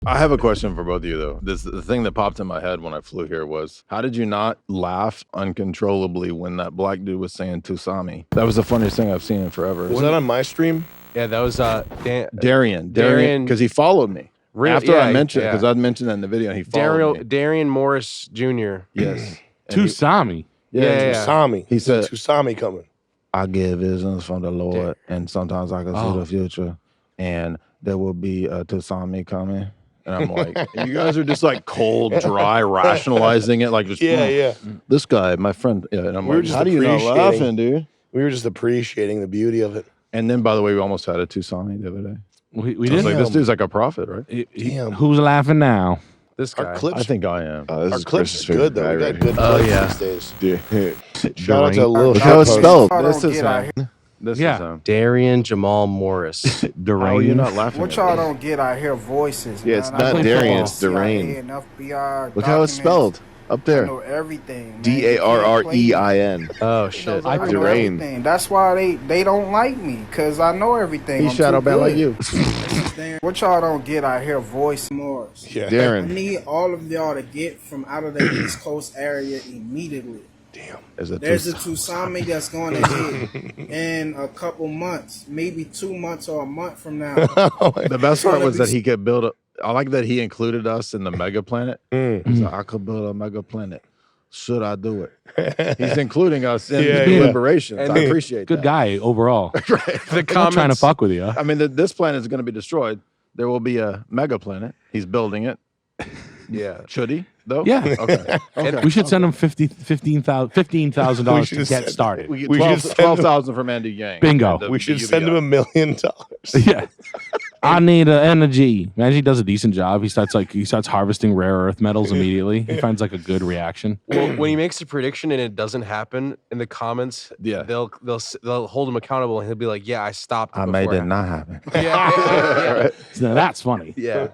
I have a question for both of you, though. The thing that popped in my head when I flew here was, how did you not laugh uncontrollably when that black dude was saying Tusami? That was the funniest thing I've seen in forever. Was that on my stream? Yeah, that was Darian, because he followed me. After I mentioned it, because I'd mentioned that in the video, and he followed me. Darian Morris Jr. Yes. Tusami. Tusami. He said, Tusami coming. I get visions from the Lord, and sometimes I can see the future, and there will be a Tusami coming. And I'm like, and you guys are just like cold, dry, rationalizing it, like just this guy, my friend. Yeah, and I'm like, how do you not laughing, dude? We were just appreciating the beauty of it. And then, by the way, we almost had a Tusami the other day. We did. Like, this dude's like a prophet, right? Damn. Who's laughing now? This guy. I think I am. Our clips is good though. We got good clips these days. Shout out to Lil. Look how it's spelled. This is Darian Jamal Morris. How are you not laughing? What y'all don't get, I hear voices. Yeah, it's not Darian, it's Derain. Look how it's spelled up there. I know everything. Darrein. Oh shit. I know everything. That's why they don't like me, because I know everything. He's shadow banned like you. What y'all don't get, I hear voice Morris. Yeah. Darren. I need all of y'all to get from out of the East Coast area immediately. Damn. There's a Tusami that's going to hit in a couple months, maybe 2 months or a month from now. The best part was that he could build a. I like that he included us in the mega planet. He's like, I could build a mega planet. Should I do it? He's including us in the deliberations. I appreciate that. Good guy overall. Right. I'm not trying to fuck with you. I mean, this planet is going to be destroyed. There will be a mega planet. He's building it. Yeah. Should he, though? Yeah. Okay. We should send him $15,000 to get started. We get 12,000 from Andy Yang. Bingo. We should send him $1 million. Yeah. I need energy. Imagine he does a decent job. He starts harvesting rare earth metals immediately. He finds like a good reaction. Well, when he makes a prediction and it doesn't happen, in the comments, they'll hold him accountable, and he'll be like, "Yeah, I stopped. I made it not happen." Yeah. Now that's funny. Yeah.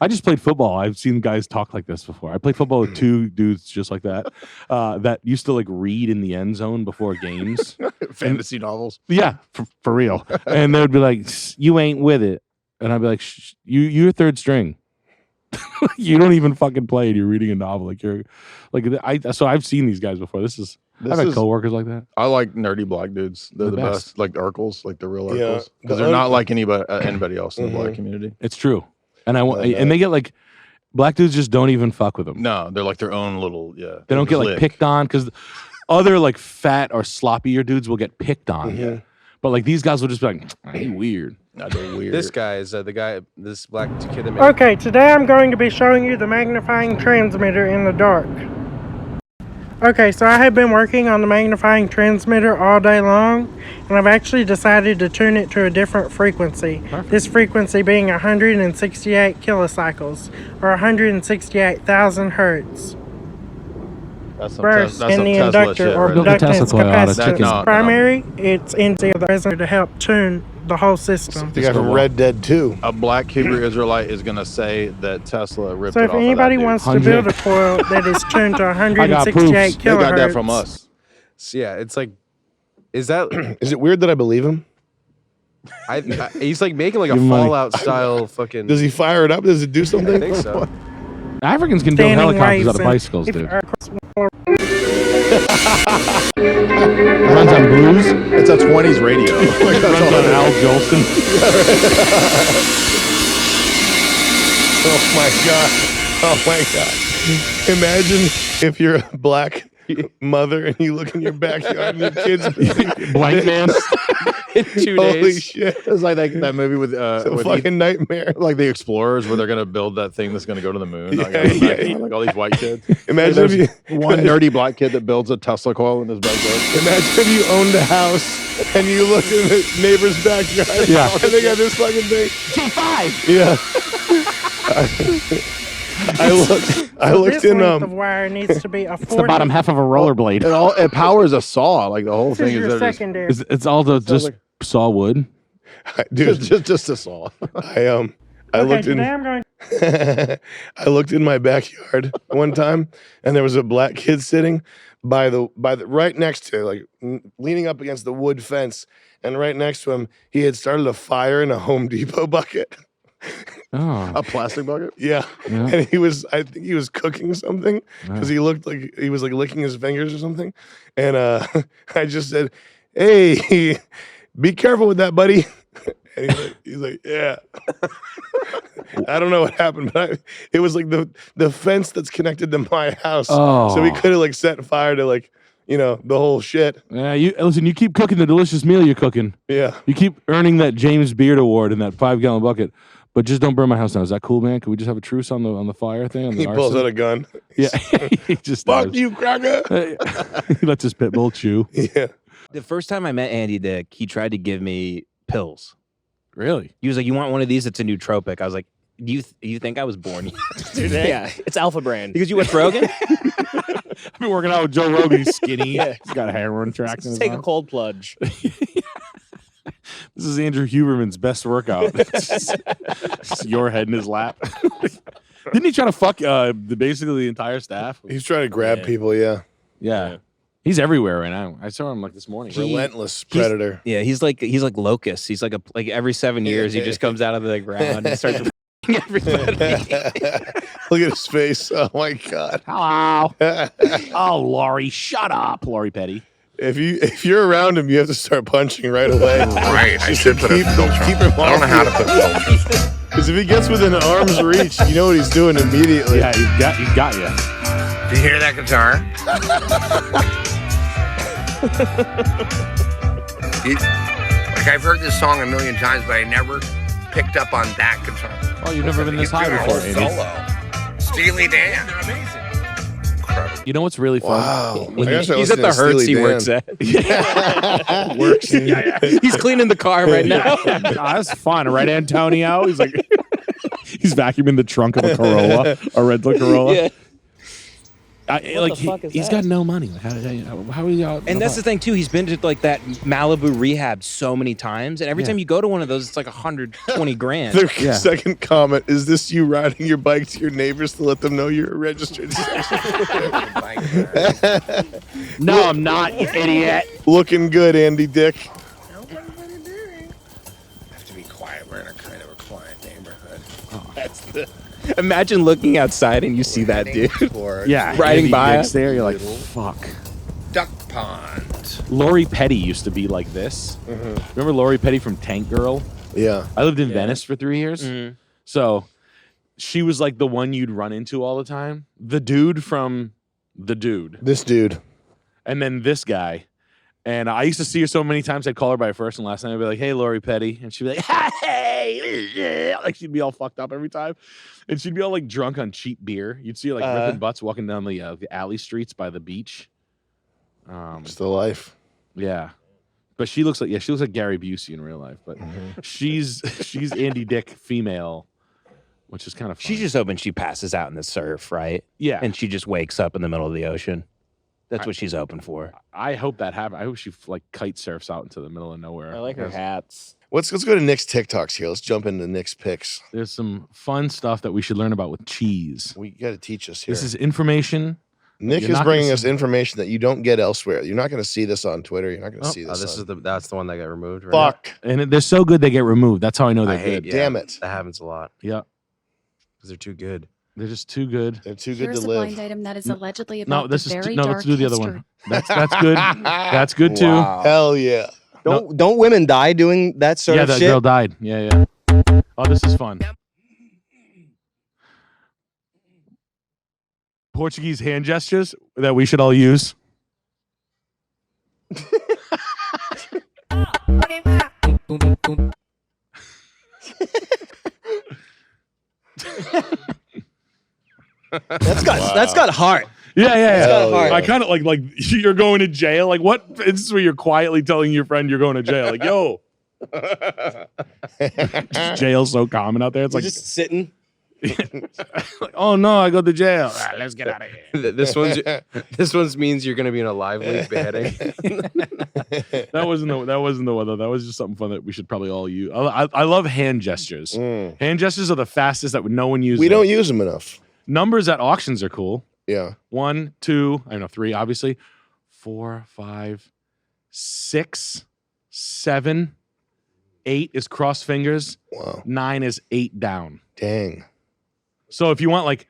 I just played football. I've seen guys talk like this before. I played football with two dudes just like that, that used to like read in the end zone before games. Fantasy novels. Yeah, for real. And they would be like, "You ain't with it," and I'd be like, "You're third string. You don't even fucking play, and you're reading a novel. Like you're like So I've seen these guys before. I've had coworkers like that. I like nerdy black dudes. They're the best. Like Urkels, like the real Urkels, because they're not like anybody else in the black community. It's true. And and they get like, black dudes just don't even fuck with them. No, they're like their own little, They don't get like picked on, because other like fat or sloppier dudes will get picked on. Yeah. But like these guys will just be like, "You weird." They're weird. This guy is this black kid that made. Okay, today I'm going to be showing you the magnifying transmitter in the dark. Okay, so I have been working on the magnifying transmitter all day long, and I've actually decided to tune it to a different frequency. Perfect. This frequency being 168 kilocycles, or 168,000 hertz. Burst in the inductor or inductance capacitance. Primary, it's into the resonator to help tune the whole system. The guy from Red Dead 2. A black Hebrew Israelite is going to say that Tesla ripped it off. So if anybody wants to build a coil that is tuned to 168 kilohertz. They got that from us. So yeah, it's like, is it weird that I believe him? He's like making like a Fallout style fucking. Does he fire it up? Does it do something? I think so. Africans can build helicopters out of bicycles, dude. Runs on blues. It's a 20s radio. Runs on Al Jolson. Oh my god! Oh my god! Imagine if you're a black mother and you look in your backyard and your kids blank man. In 2 days. Holy shit! It's like that movie with with fucking nightmare. Like the Explorers, where they're gonna build that thing that's gonna go to the moon. Like all these white kids. Imagine if you one nerdy black kid that builds a Tesla coil in his backyard. Imagine if you owned a house and you look in the neighbor's backyard. Yeah. And they got this fucking thing. G5. Yeah. I looked in. Length of wire needs to be a 40. It's the bottom half of a rollerblade. It powers a saw. Like the whole thing is secondary. It's all the just like, saw wood. Dude, just a saw. I looked in. I looked in my backyard one time, and there was a black kid sitting by the right next to, like, leaning up against the wood fence, and right next to him, he had started a fire in a Home Depot bucket. A plastic bucket? Yeah. And I think he was cooking something because he looked like he was like licking his fingers or something. And I just said, "Hey, be careful with that, buddy." And he's like, "Yeah." I don't know what happened, but it was like the fence that's connected to my house. So we could have like set fire to like, the whole shit. Yeah, you keep cooking the delicious meal you're cooking. Yeah. You keep earning that James Beard Award in that 5-gallon bucket. But just don't burn my house down. Is that cool, man? Can we just have a truce on the fire thing? He pulls out a gun. Yeah, he just fuck you, cracker. He lets his pit bull chew. Yeah. The first time I met Andy Dick, he tried to give me pills. Really? He was like, "You want one of these? It's a nootropic." I was like, "Do you think I was born yesterday?" Yeah, it's Alpha Brand. Because you went Rogan. I've been working out with Joe Rogan. He's skinny. He's got a heroin tract. Let's take a cold plunge. This is Andrew Huberman's best workout. Just your head in his lap. Didn't he try to fuck basically the entire staff? He's trying to grab people, yeah. He's everywhere right now. I saw him like this morning. Relentless predator. He's like Locust. He's like every 7 years he just comes out of the ground and starts everybody. Look at his face. Oh my God. Hello. Oh, Laurie, shut up, Laurie Petty. If you're around him, you have to start punching right away. Right. I should put a filter on. Keep him I don't know how to put filters. Because if he gets within arm's reach, you know what he's doing immediately. Yeah, he got you. Do you hear that guitar? Like I've heard this song a million times, but I never picked up on that guitar. Oh, you've never been this high before, Andy. Solo. Steely Dan. They're amazing. Incredible. You know what's really fun? Wow. He's at the Hertz he works at. Works. He's cleaning the car right now. That's fun, right, Antonio? He's like, he's vacuuming the trunk of a Corolla, a rental Corolla. Yeah. He's got no money. Like, how are you out? And that's the thing too. He's been to like that Malibu rehab so many times, and every time you go to one of those, it's like 120 grand. The second comment is this: you riding your bike to your neighbors to let them know you're a registered sex offender. No, I'm not, you idiot. Looking good, Andy Dick. Have to be quiet. We're in a kind of a quiet neighborhood. That's Imagine looking outside and you see that dude. Yeah, riding by us. There, you're like, fuck. Duck pond. Lori Petty used to be like this. Remember Lori Petty from Tank Girl? Yeah. I lived in Venice for 3 years. So she was like the one you'd run into all the time. The dude from The Dude. This dude. And then this guy. And I used to see her so many times, I'd call her by her first and last name. I'd be like, "Hey, Lori Petty." And she'd be like, "Hey." Like, she'd be all fucked up every time. And she'd be all like drunk on cheap beer. You'd see her like ripping butts walking down the alley streets by the beach. It's the life. Yeah. But she looks like Gary Busey in real life. But she's Andy Dick female, which is kind of fun. She's just hoping she passes out in the surf, right? Yeah. And she just wakes up in the middle of the ocean. That's what she's hoping for. I hope that happens. I hope she like kite surfs out into the middle of nowhere. I like her hats. Let's go to Nick's TikToks here. Let's jump into Nick's picks. There's some fun stuff that we should learn about with cheese. We got to teach us here. This is information. Nick is bringing us information that you don't get elsewhere. You're not going to see this on Twitter. You're not going to see this. That's the one that got removed. Right Fuck. And they're so good they get removed. That's how I know they're good. Damn it. That happens a lot. Yeah. Because they're too good. They're just too good. They're too good Here's to a live. blind item that is allegedly No, about this the is very no. dark Let's do the other history. one. That's good. That's good too. Wow. Hell yeah. Don't women die doing that sort Yeah, of that shit? girl died. Yeah. Oh, this is fun. Portuguese hand gestures that we should all use. That's got heart. Yeah. I kind of like you're going to jail. Like, what instance where you're quietly telling your friend you're going to jail? Like, yo. Jail's so common out there. It's You're like just sitting. like, oh no, I go to jail. Right, let's get out of here. This one's means you're going to be in a live leak beheading. That wasn't the one though. That was just something fun that we should probably all use. I love hand gestures. Hand gestures are the fastest that no one uses. We don't use them enough. Numbers at auctions are cool. Yeah. 1, 2, I don't know, 3, obviously. 4, 5, 6, 7, 8 is cross fingers. Wow. 9 is 8 down. Dang. So if you want like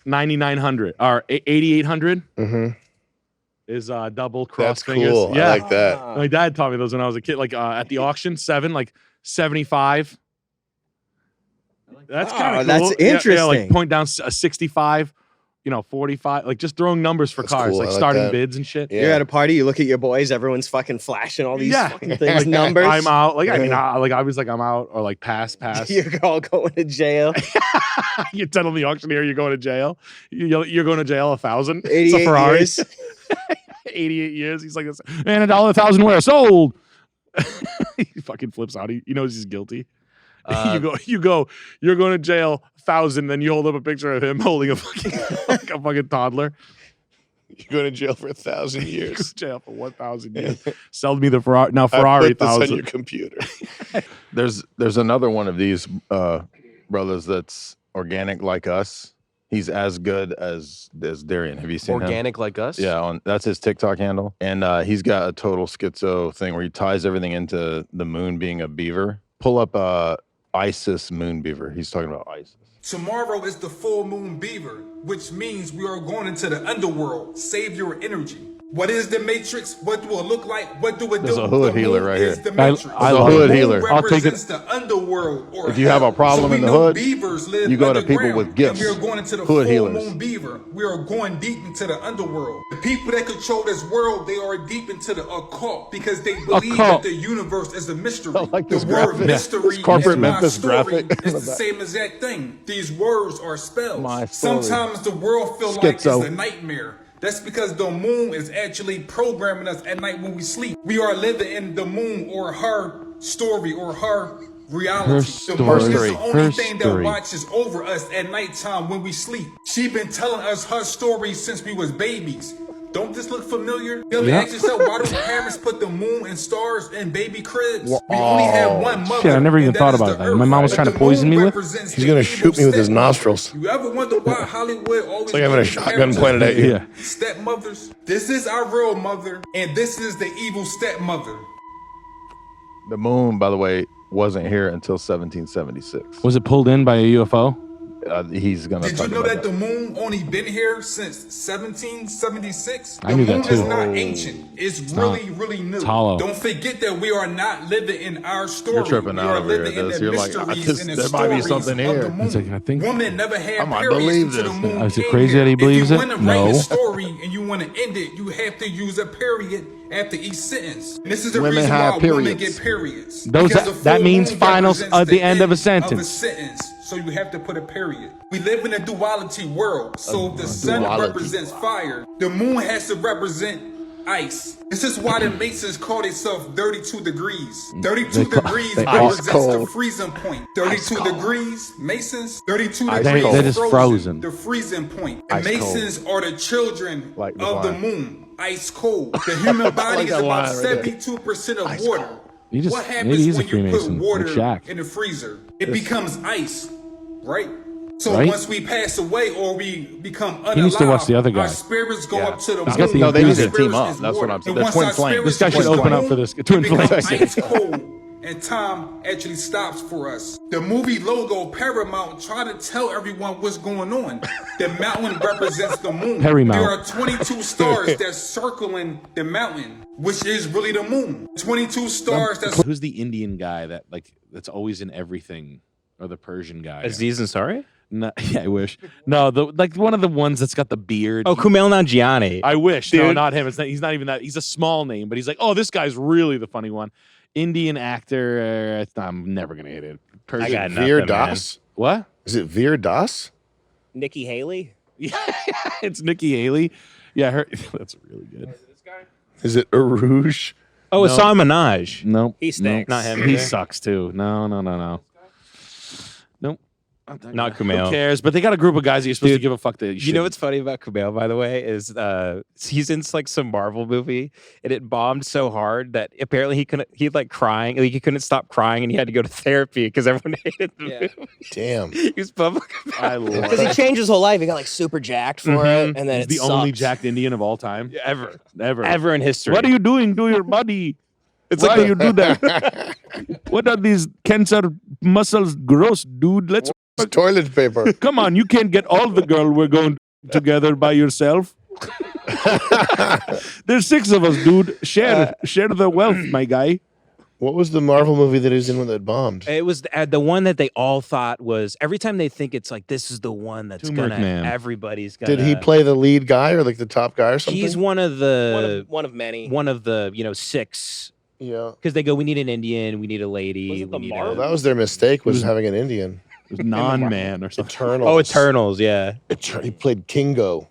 9,900 or 8,800 is double cross That's fingers. cool. Yeah. I like that. My dad taught me those when I was a kid. Like at the auction, 7, like 75. That's kind of cool. That's interesting. Yeah, like point down a 65. 45, like just throwing numbers for cars, cool. like I like starting that. bids and shit. You're at a party, you look at your boys, everyone's fucking flashing all these fucking things, numbers. I'm out. Like, I mean, like I was like, I'm out, or like pass. You're all going to jail. You tell the auctioneer you're going to jail. You're going to jail 1,000. 88 It's a Ferrari. years. 88 years. He's like, man, $1,000 where sold. He fucking flips out. He knows he's guilty. You're going to jail 1,000. Then you hold up a picture of him holding a fucking toddler. You're going to jail for 1,000 years. Jail for 1,000 years. Sell me the Ferrari. Now Ferrari I put this 1,000 on your computer. There's another one of these brothers that's organic like us. He's as good as Darian. Have you seen him? Organic like us? Yeah, that's his TikTok handle. And he's got a total schizo thing where he ties everything into the moon being a beaver. Pull up ISIS moon beaver. He's talking about ISIS. Tomorrow is the full moon beaver, which means we are going into the underworld. Save your energy. What is the Matrix? What do it look like? What do it do? There's a hood The healer moon right is here. The Matrix. I The love moon hood healer. I'll take it. represents the underworld or If you have a hell. problem So in we the know hood, beavers live you go to people underground, with gifts. And we are going into the Hood full healers. moon beaver. We are going deep into the underworld. The people that control this world, they are deep into the occult because they believe that the universe is a mystery. I like the this word graphic. mystery This corporate in my Memphis story graphic. is the same exact thing. These words are spells. My story. Sometimes the world feels like it's Schizo. a nightmare. That's because the moon is actually programming us at night when we sleep. We are living in the moon or her story or her reality. Her The moon is story. the only Her thing story. that watches over us at nighttime when we sleep. She been telling us her story since we was babies. Don't this look familiar? You ever ask yourself why do parents put the moon and stars in baby cribs? We only have one mother. Shit, I never even and thought is about the that. My mom was earth. trying to But the poison moon me with. represents He's the going to evil shoot me with his stepmother. nostrils. You ever wonder why Hollywood always It's like having a shotgun pointed at you. Yeah. Stepmothers. This is our real mother, and this is the evil stepmother. The moon, by the way, wasn't here until 1776. Was it pulled in by a UFO? He's gonna. Did you know that the moon only been here since 1776? I knew that The too. moon is not ancient. It's really new. It's hollow. Don't forget that we are not living in our story. You're tripping we out are over here. living in the You're like, mysteries and the there might be stories something of here. the moon. It's like, I think. Women never had I might periods believe until the this. moon Is it came crazy here. that he believes if it? you want to write No. a story and you want to end it, you have to use a period after each sentence. And this is the Women reason have why women periods. get periods. Those- Because the that full means moon finals represents at the end of a sentence. So you have to put a period. We live in a duality world. So if the sun duality. represents fire, the moon has to represent ice. This is why the Masons call themselves 32 degrees. 32 degrees they represents the cold. freezing point. 32 degrees, Masons, 32 Ice degrees cold. They're just frozen. The freezing point. The Ice cold. Masons are the children Like of the Devan. moon. Ice cold. The human body is that about line right there. 72% of water. He just- What maybe happens he's a when you put Freemason, water like Shaq. in the freezer? It becomes ice, right? So Right? once we pass away or we become unalive, He needs to watch the other guy. our spirits go up to the He's moon. got the No, they need to infuser. team up. Spirits is That's what water. I'm saying. And The once twin our flame. spirits This guy should touch the open up moon, for this. we Twin become flame. ice cold, and time actually stops for us. The movie logo Paramount try to tell everyone what's going on. The mountain represents the moon. Paramount. There are 22 stars that's circling the mountain, which is really the moon. 22 stars that's Who's the Indian guy that's always in everything, or the Persian guy? Aziz Ansari? No, yeah, I wish. No, like one of the ones that's got the beard. Oh, Kumail Nanjiani. I wish. No, Dude. not him. He's not even that. He's a small name, but he's like, oh, this guy's really the funny one. Indian actor. I'm never gonna hit it. Persian. I got nothing, Veer man. Das? What? Is it Veer Das? Nikki Haley? Yeah, it's Nikki Haley. Yeah, her. That's really good. Is it Arouge? Oh, it's No. Hassan Minaj. Nope. He stinks. Not him He either. sucks too. No. Nope. Not Who Kumail. cares? But they got a group of guys that you're supposed to Dude, give a fuck to. You know what's funny about Kumail, by the way, is he's in like some Marvel movie, and it bombed so hard that apparently he like crying, like he couldn't stop crying, and he had to go to therapy because everyone hated the movie. Damn. He was public about I it. love Because he changed his whole life. He got like super jacked for it, and then He's it the only sucks. jacked Indian of all time. ever Ever. in history. What are you doing to your body? It's Why like do you do that? What are these cancer muscles? Gross, dude. Let's toilet paper. Come on, you can't get all the girl we're going together by yourself. There's 6 of us, dude. Share the wealth, my guy. What was the Marvel movie that he was in when it bombed? It was the one that they all thought was. Every time they think it's like this is the one that's Turmeric gonna. Man. Everybody's gonna. Did he play the lead guy or like the top guy or something? He's one of the One of many. one of the 6. Yeah. Because they go, we need an Indian, we need a lady. We need Well, that was their mistake, was having an Indian. It was Non-Man or something. Eternals. Oh, Eternals, yeah. He played Kingo.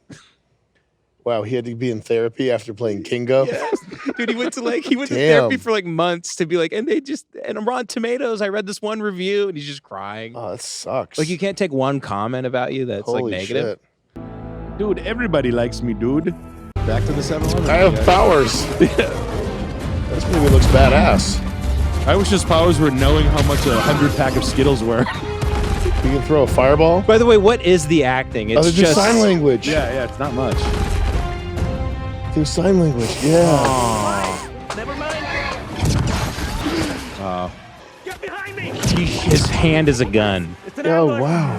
Wow, he had to be in therapy after playing Kingo. Yes. Dude, he went to Damn. therapy for like months to be like, and on Rotten Tomatoes, I read this one review and he's just crying. Oh, that sucks. Like you can't take one comment about you that's Holy like negative. shit. Dude, everybody likes me, dude. Back to the 7-Eleven. I have powers. This movie looks badass. I wish his powers were knowing how much a 100-pack of Skittles were. You can throw a fireball? By the way, what is the acting? It's It's just sign language. Yeah, it's not much. Do sign language. Yeah. Never mind. Get behind me! His hand is a gun. Oh, wow.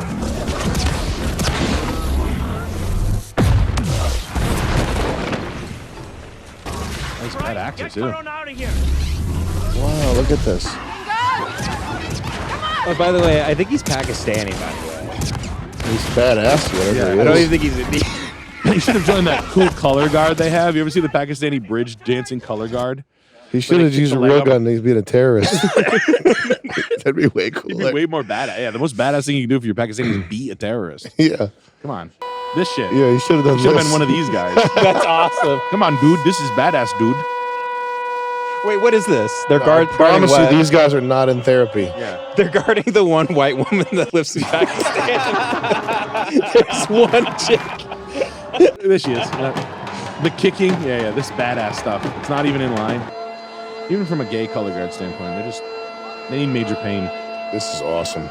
Nice bad actor, too. Out of here. Wow, look at this. Oh, by the way, I think he's Pakistani, by the way. He's badass, whatever he I is. don't even think he's Indian. You should have joined that cool color guard they have. You ever see the Pakistani bridge dancing color guard? He should have used a real gun. He's being a terrorist. That'd be way cool. He'd be way more badass. Yeah, the most badass thing you can do if you're Pakistani is be a terrorist. Yeah. Come on. This shit. Yeah, he should have done Should have this. been one of these guys. That's awesome. Come on, dude. This is badass, dude. Wait, what is this? They're I guarding promise you, what? these guys are not in therapy. Yeah. They're guarding the one white woman that lives in Pakistan. There's one chick. There she is. The kicking. Yeah. This badass stuff. It's not even in line. Even from a gay color guard standpoint, they need major pain. This is awesome.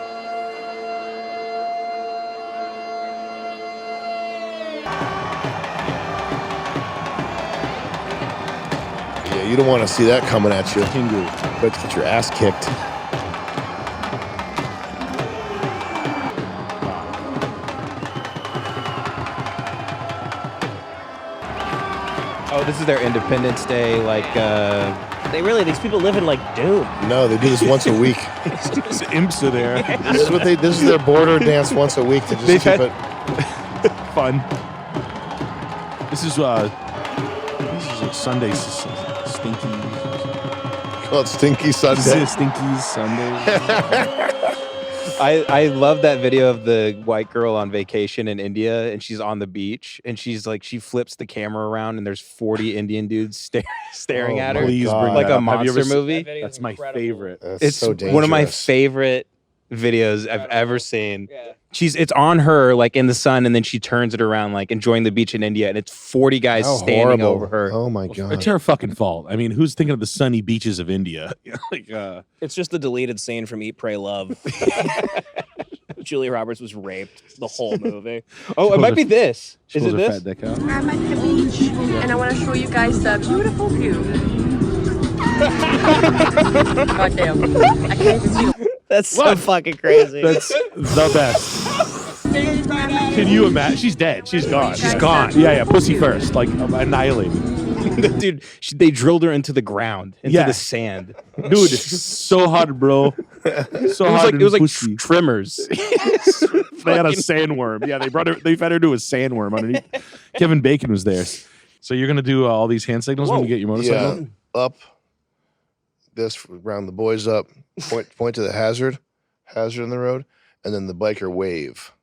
Yeah, you don't want to see that coming at you. Kingu. But get your ass kicked. Oh, this is their Independence Day, These people live in like doom. No, they do this once a week. These imps are there. This is their border dance once a week to just keep it fun. This is like Sunday stinky. Call it Stinky Sunday. This is Stinky Sunday. I love that video of the white girl on vacation in India, and she's on the beach, and she's like, she flips the camera around, and there's 40 Indian dudes staring at her. Please bring like that a up. Have you monster ever movie. That's my favorite. That's It's so one of my dangerous. favorite videos I've ever seen. It's on her like in the sun, and then she turns it around like enjoying the beach in India, and it's 40 guys How standing horrible. over her. Oh my god. It's her fucking fault. I mean, who's thinking of the sunny beaches of India? It's just the deleted scene from Eat, Pray, Love. Julia Roberts was raped the whole movie. Oh, it might be this. Is it this? I'm at the beach, and I want to show you guys the beautiful view. Goddamn. I can't even see. That's so fucking crazy. That's the best. Can you imagine? She's dead. She's gone. She's gone. Yeah. Pussy first, like annihilated. Dude, they drilled her into the ground, into the sand. Dude, so hard, bro. So hard. It was like pussy. trimmers. They had a sandworm. Yeah, they fed her to a sandworm underneath. Kevin Bacon was there. So you're gonna do all these hand signals when you get your motorcycle? Yeah. Up. This round the boys up. Point to the hazard in the road, and then the biker wave.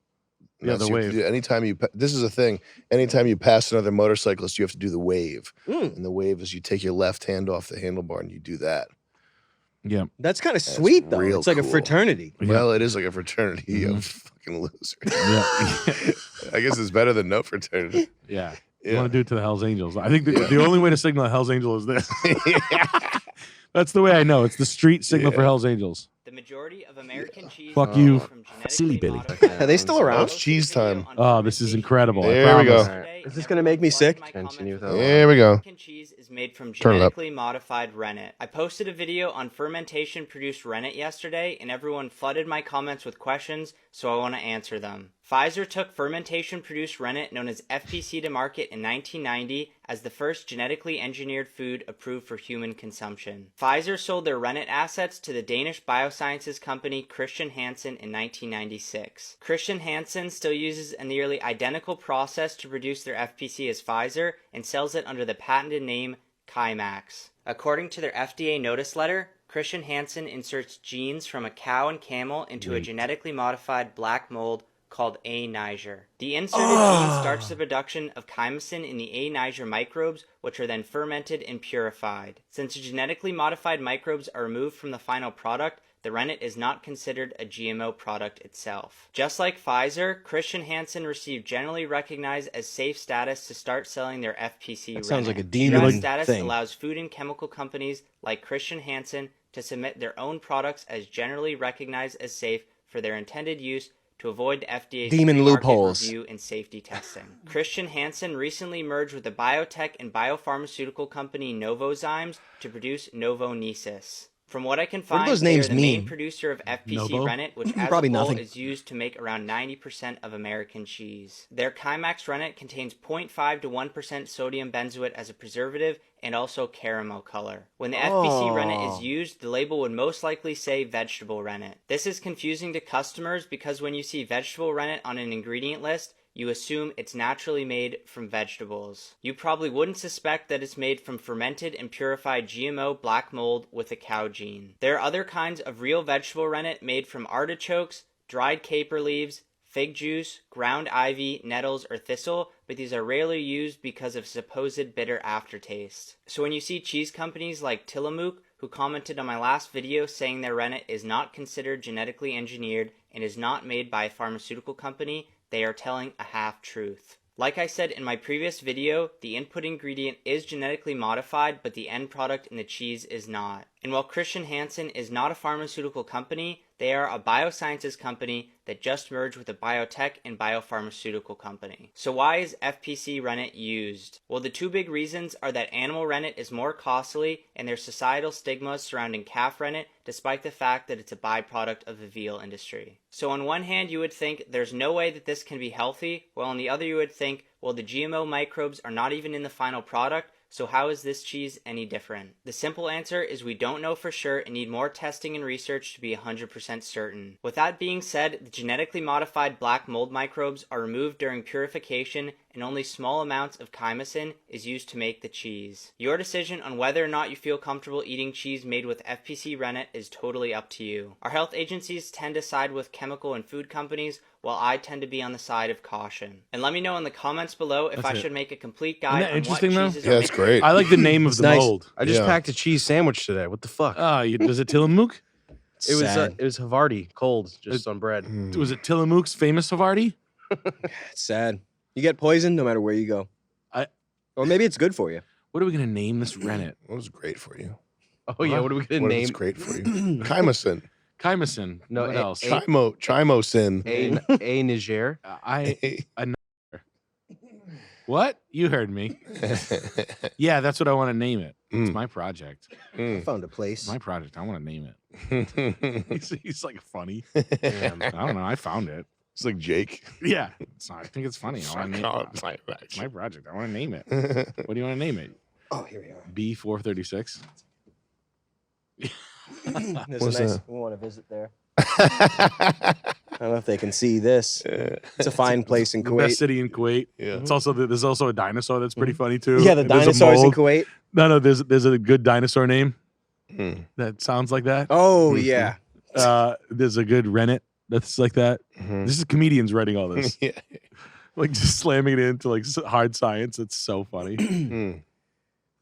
And Yeah, that's the you have to wave. do- anytime this is a thing. Anytime you pass another motorcyclist, you have to do the wave. And the wave is you take your left hand off the handlebar and you do that. Yeah. That's kind of sweet, though. real It's like a cool. fraternity. Well, it is like a fraternity of fucking losers. Yeah. I guess it's better than no fraternity. Yeah. You want to do it to the Hells Angels. I think the only way to signal a Hells Angel is this. That's the way I know. It's the street signal for Hells Angels. The majority of American cheese. Fuck you. Silly Billy. Are they still around? It's cheese time. Oh, this is incredible. I There we go. promise. Is this gonna make me sick? There we go. is made from Turn it up. genetically modified rennet. I posted a video on fermentation-produced rennet yesterday, and everyone flooded my comments with questions, so I want to answer them. Pfizer took fermentation-produced rennet known as FPC to market in 1990 as the first genetically engineered food approved for human consumption. Pfizer sold their rennet assets to the Danish biosciences company Christian Hansen in 1996. Christian Hansen still uses a nearly identical process to produce their FPC as Pfizer and sells it under the patented name Chimax. According to their FDA notice letter, Christian Hansen inserts genes from a cow and camel into a genetically modified black mold called A. niger. The inserted gene starts the production of chymosin in the A. niger microbes, which are then fermented and purified. Since the genetically modified microbes are removed from the final product, the rennet is not considered a GMO product itself. Just like Pfizer, Christian Hansen received generally recognized as safe status to start selling their FPC rennet. Sounds like a demon GMO status thing. allows food and chemical companies like Christian Hansen to submit their own products as generally recognized as safe for their intended use to avoid the FDA's Demon pre-market loopholes. review and safety testing. Christian Hansen recently merged with the biotech and biopharmaceutical company Novozymes to produce Novonesis. From what I can What do find, those they are names the mean? main producer of FPC Novo? rennet, which as Probably a whole nothing. is used to make around 90% of American cheese. Their Chimax rennet contains 0.5 to 1% sodium benzoate as a preservative and also caramel color. When the FPC rennet is used, the label would most likely say vegetable rennet. This is confusing to customers because when you see vegetable rennet on an ingredient list, you assume it's naturally made from vegetables. You probably wouldn't suspect that it's made from fermented and purified GMO black mold with a cow gene. There are other kinds of real vegetable rennet made from artichokes, dried caper leaves, fig juice, ground ivy, nettles, or thistle, but these are rarely used because of supposed bitter aftertaste. So when you see cheese companies like Tillamook, who commented on my last video saying their rennet is not considered genetically engineered and is not made by a pharmaceutical company, they are telling a half-truth. Like I said in my previous video, the input ingredient is genetically modified, but the end product in the cheese is not. And while Christian Hansen is not a pharmaceutical company, they are a biosciences company that just merged with a biotech and biopharmaceutical company. So why is FPC rennet used? Well, the two big reasons are that animal rennet is more costly and there's societal stigmas surrounding calf rennet, despite the fact that it's a byproduct of the veal industry. So on one hand, you would think there's no way that this can be healthy, while on the other you would think, well, the GMO microbes are not even in the final product, so how is this cheese any different? The simple answer is we don't know for sure and need more testing and research to be 100% certain. With that being said, the genetically modified black mold microbes are removed during purification and only small amounts of chymosin is used to make the cheese. Your decision on whether or not you feel comfortable eating cheese made with FPC rennet is totally up to you. Our health agencies tend to side with chemical and food companies, while I tend to be on the side of caution. And let me know in the comments below if I should make a complete guide on what interesting, though? cheeses Yeah, are that's made. great. I like the name of It's the nice. mold. I just Yeah. packed a cheese sandwich today. What the fuck? Does it Tillamook? It Sad. was Havarti, cold, just on bread. Was it Tillamook's famous Havarti? It's sad. You get poisoned no matter where you go. Or maybe it's good for you. What are we gonna name this rennet? What was great for you? Oh yeah, what are we gonna What name? is great for you? Chymosin. Chymosin. No, what else? Chimosin. A Niger. What? You heard me. Yeah, that's what I want to name it. It's my project. I found a place. My project. I want to name it. he's like funny. I don't know. I found it. It's like Jake. Yeah. I think it's funny. I want to name it. It's my project. I want to name it. What do you want to name it? Oh, here we are. B436. There's What's a nice. that? We want to visit there. I don't know if they can see this. It's a fine place in The Kuwait. best city in Kuwait. Yeah. It's also there's also a dinosaur that's pretty funny too. Yeah, the And there's a dinosaurs in mold. Kuwait. No, there's a good dinosaur name that sounds like that. Oh yeah. There's a good rennet that's like that. This is comedians writing all this. Yeah. Like just slamming it into like hard science. It's so funny.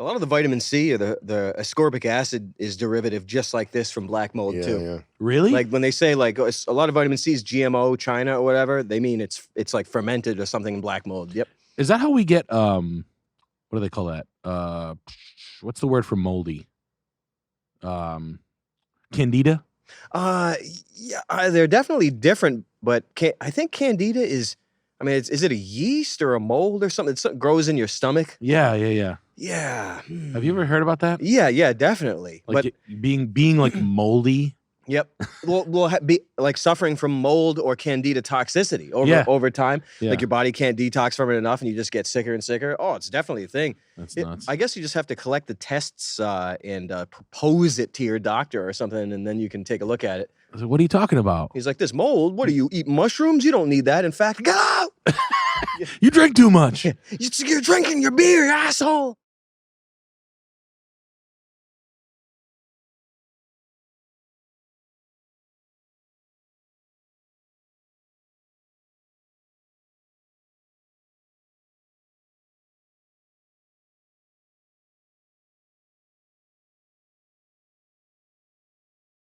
A lot of the vitamin C or the ascorbic acid is derivative just like this from black mold too. Yeah. Really? Like when they say like a lot of vitamin C is GMO, China or whatever, they mean it's like fermented or something in black mold. Yep. Is that how we get what do they call that? What's the word for moldy? Candida? Yeah, they're definitely different, but I think Candida is. I mean, is it a yeast or a mold or something? It grows in your stomach. Yeah. Yeah. Have you ever heard about that? Yeah, definitely. Like being like moldy. Yep. We'll be like suffering from mold or candida toxicity over time. Yeah. Like your body can't detox from it enough and you just get sicker and sicker. Oh, it's definitely a thing. That's nuts. I guess you just have to collect the tests and propose it to your doctor or something, and then you can take a look at it. I said, what are you talking about? He's like, this mold, what do you eat mushrooms? You don't need that. In fact, get out! You drink too much. You're drinking your beer, you asshole.